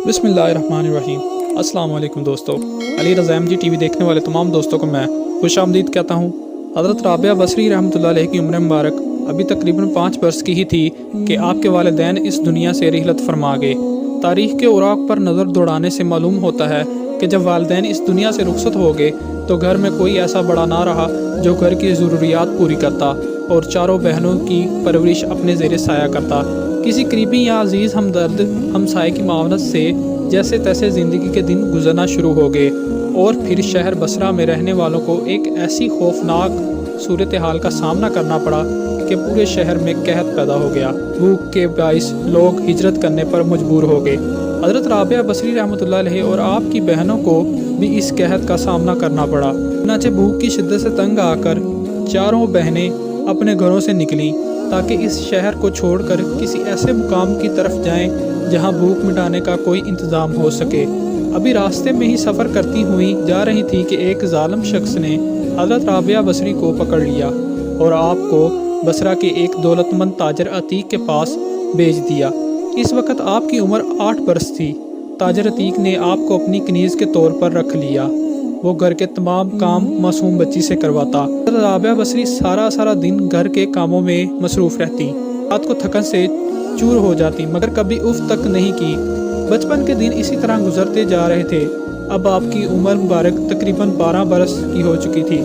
بسم اللہ الرحمن الرحیم۔ السلام علیکم دوستو، Ali Raza M G T V دیکھنے والے تمام دوستوں کو میں خوش آمدید کہتا ہوں۔ حضرت رابعہ بصری رحمۃ اللہ علیہ کی عمر مبارک ابھی تقریباً 5 برس کی ہی تھی کہ آپ کے والدین اس دنیا سے رحلت فرما گئے۔ تاریخ کے اوراق پر نظر دوڑانے سے معلوم ہوتا ہے کہ جب والدین اس دنیا سے رخصت ہو گئے تو گھر میں کوئی ایسا بڑا نہ رہا جو گھر کی ضروریات پوری کرتا اور چاروں بہنوں کی پرورش اپنے زیر سایہ کرتا۔ کسی قریبی یا عزیز ہمدرد ہمسائے کی معاونت سے جیسے تیسے زندگی کے دن گزرنا شروع ہو گئے، اور پھر شہر بصرہ میں رہنے والوں کو ایک ایسی خوفناک صورتحال کا سامنا کرنا پڑا کہ پورے شہر میں قحط پیدا ہو گیا۔ بھوک کے باعث لوگ ہجرت کرنے پر مجبور ہو گئے۔ حضرت رابعہ بصری رحمۃ اللہ علیہ اور آپ کی بہنوں کو بھی اس قحط کا سامنا کرنا پڑا۔ چنانچہ بھوک کی شدت سے تنگ آ کر چاروں بہنیں اپنے گھروں سے نکلیں تاکہ اس شہر کو چھوڑ کر کسی ایسے مقام کی طرف جائیں جہاں بھوک مٹانے کا کوئی انتظام ہو سکے۔ ابھی راستے میں ہی سفر کرتی ہوئی جا رہی تھی کہ ایک ظالم شخص نے حضرت رابعہ بصری کو پکڑ لیا اور آپ کو بصرہ کے ایک دولت مند تاجر عتیق کے پاس بھیج دیا۔ اس وقت آپ کی عمر 8 برس تھی۔ تاجر عتیق نے آپ کو اپنی کنیز کے طور پر رکھ لیا۔ وہ گھر کے تمام کام معصوم بچی سے کرواتا۔ حضرت رابعہ بصری سارا دن گھر کے کاموں میں مصروف رہتی، رات کو تھکن سے چور ہو جاتی مگر کبھی اف تک نہیں کی۔ بچپن کے دن اسی طرح گزرتے جا رہے تھے۔ اب آپ کی عمر مبارک تقریباً 12 برس کی ہو چکی تھی۔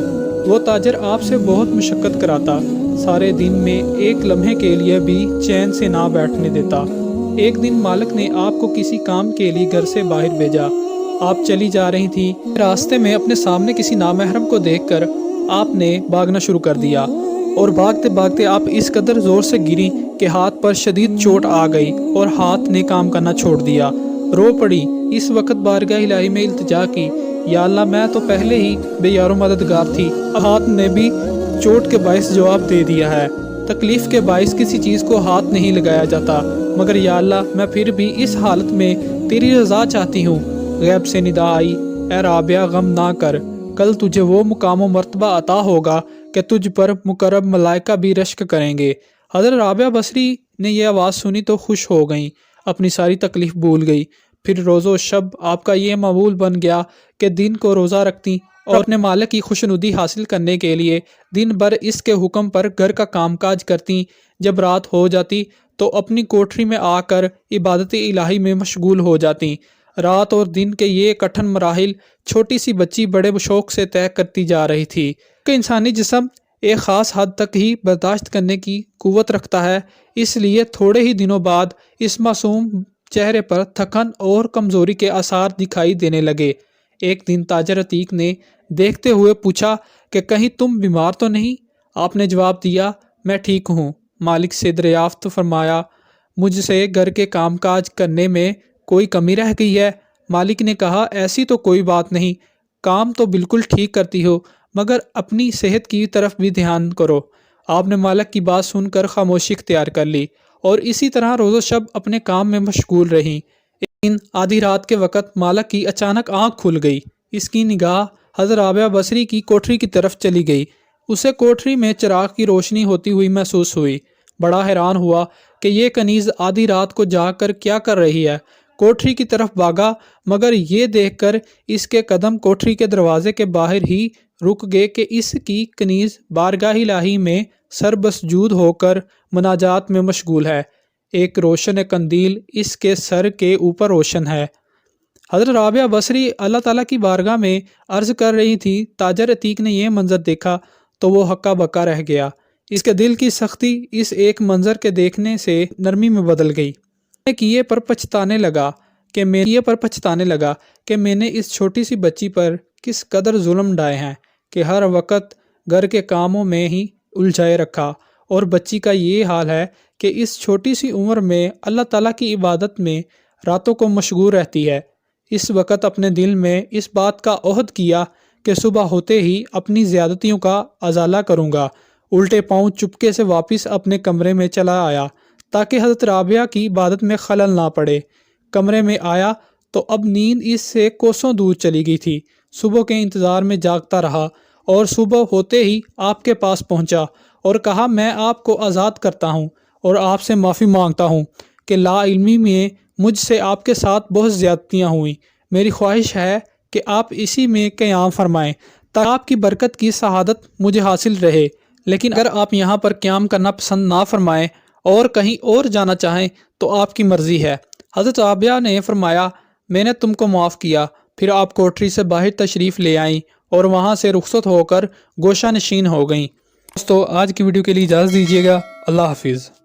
وہ تاجر آپ سے بہت مشقت کراتا، سارے دن میں ایک لمحے کے لیے بھی چین سے نہ بیٹھنے دیتا۔ ایک دن مالک نے آپ کو کسی کام کے لیے گھر سے باہر بھیجا۔ آپ چلی جا رہی تھی، راستے میں اپنے سامنے کسی نامحرم کو دیکھ کر آپ نے بھاگنا شروع کر دیا، اور بھاگتے بھاگتے آپ اس قدر زور سے گری کہ ہاتھ پر شدید چوٹ آ گئی اور ہاتھ نے کام کرنا چھوڑ دیا۔ رو پڑی۔ اس وقت بارگاہ الہی میں التجا کی، یا اللہ میں تو پہلے ہی بے یار و مددگار تھی، اب ہاتھ نے بھی چوٹ کے باعث جواب دے دیا ہے۔ تکلیف کے باعث کسی چیز کو ہاتھ نہیں لگایا جاتا، مگر یا اللہ میں پھر بھی اس حالت میں تیری رضا چاہتی ہوں۔ غیب سے ندا آئی، اے رابعہ غم نہ کر، کل تجھے وہ مقام و مرتبہ عطا ہوگا کہ تجھ پر مقرب ملائکہ بھی رشک کریں گے۔ حضرت رابعہ بصری نے یہ آواز سنی تو خوش ہو گئیں، اپنی ساری تکلیف بھول گئی۔ پھر روز و شب آپ کا یہ معمول بن گیا کہ دن کو روزہ رکھتی اور اپنے مالک کی خوشنودی حاصل کرنے کے لیے دن بھر اس کے حکم پر گھر کا کام کاج کرتی۔ جب رات ہو جاتی تو اپنی کوٹری میں آ کر عبادت الہی میں مشغول ہو جاتی۔ رات اور دن کے یہ کٹھن مراحل چھوٹی سی بچی بڑے شوق سے طے کرتی جا رہی تھی کہ انسانی جسم ایک خاص حد تک ہی برداشت کرنے کی قوت رکھتا ہے، اس لیے تھوڑے ہی دنوں بعد اس معصوم چہرے پر تھکن اور کمزوری کے آثار دکھائی دینے لگے۔ ایک دن تاجر عتیق نے دیکھتے ہوئے پوچھا کہ کہیں تم بیمار تو نہیں؟ آپ نے جواب دیا، میں ٹھیک ہوں۔ مالک سے دریافت فرمایا، مجھ سے گھر کے کام کاج کرنے میں کوئی کمی رہ گئی ہے؟ مالک نے کہا، ایسی تو کوئی بات نہیں، کام تو بالکل ٹھیک کرتی ہو، مگر اپنی صحت کی طرف بھی دھیان کرو۔ آپ نے مالک کی بات سن کر خاموشی اختیار کر لی اور اسی طرح روز و شب اپنے کام میں مشغول رہیں۔ ایک دن آدھی رات کے وقت مالک کی اچانک آنکھ کھل گئی۔ اس کی نگاہ حضرت رابعہ بصری کی کوٹری کی طرف چلی گئی۔ اسے کوٹری میں چراغ کی روشنی ہوتی ہوئی محسوس ہوئی۔ بڑا حیران ہوا کہ یہ کنیز آدھی رات کو جاگ کر کیا کر رہی ہے۔ کوٹری کی طرف بھاگا، مگر یہ دیکھ کر اس کے قدم کوٹری کے دروازے کے باہر ہی رک گئے کہ اس کی کنیز بارگاہ الہی میں سر بسجود ہو کر مناجات میں مشغول ہے۔ ایک روشن قندیل اس کے سر کے اوپر روشن ہے۔ حضرت رابعہ بصری اللہ تعالیٰ کی بارگاہ میں عرض کر رہی تھی۔ تاجر عتیق نے یہ منظر دیکھا تو وہ ہکا بکا رہ گیا۔ اس کے دل کی سختی اس ایک منظر کے دیکھنے سے نرمی میں بدل گئی۔ کیے پر پچھتانے لگا کہ میں نے اس چھوٹی سی بچی پر کس قدر ظلم ڈھائے ہیں کہ ہر وقت گھر کے کاموں میں ہی الجھائے رکھا، اور بچی کا یہ حال ہے کہ اس چھوٹی سی عمر میں اللہ تعالیٰ کی عبادت میں راتوں کو مشغول رہتی ہے۔ اس وقت اپنے دل میں اس بات کا عہد کیا کہ صبح ہوتے ہی اپنی زیادتیوں کا ازالہ کروں گا۔ الٹے پاؤں چپکے سے واپس اپنے کمرے میں چلا آیا تاکہ حضرت رابعہ کی عبادت میں خلل نہ پڑے۔ کمرے میں آیا تو اب نیند اس سے کوسوں دور چلی گئی تھی۔ صبح کے انتظار میں جاگتا رہا اور صبح ہوتے ہی آپ کے پاس پہنچا اور کہا، میں آپ کو آزاد کرتا ہوں اور آپ سے معافی مانگتا ہوں کہ لا علمی میں مجھ سے آپ کے ساتھ بہت زیادتیاں ہوئیں، میری خواہش ہے کہ آپ اسی میں قیام فرمائیں تاکہ آپ کی برکت کی سعادت مجھے حاصل رہے، لیکن اگر آپ یہاں پر قیام کرنا پسند نہ فرمائیں اور کہیں اور جانا چاہیں تو آپ کی مرضی ہے۔ حضرت رابعہ نے فرمایا میں نے تم کو معاف کیا۔ پھر آپ کوٹری سے باہر تشریف لے آئیں اور وہاں سے رخصت ہو کر گوشہ نشین ہو گئیں۔ دوستو آج کی ویڈیو کے لیے اجازت دیجیے گا۔ اللہ حافظ۔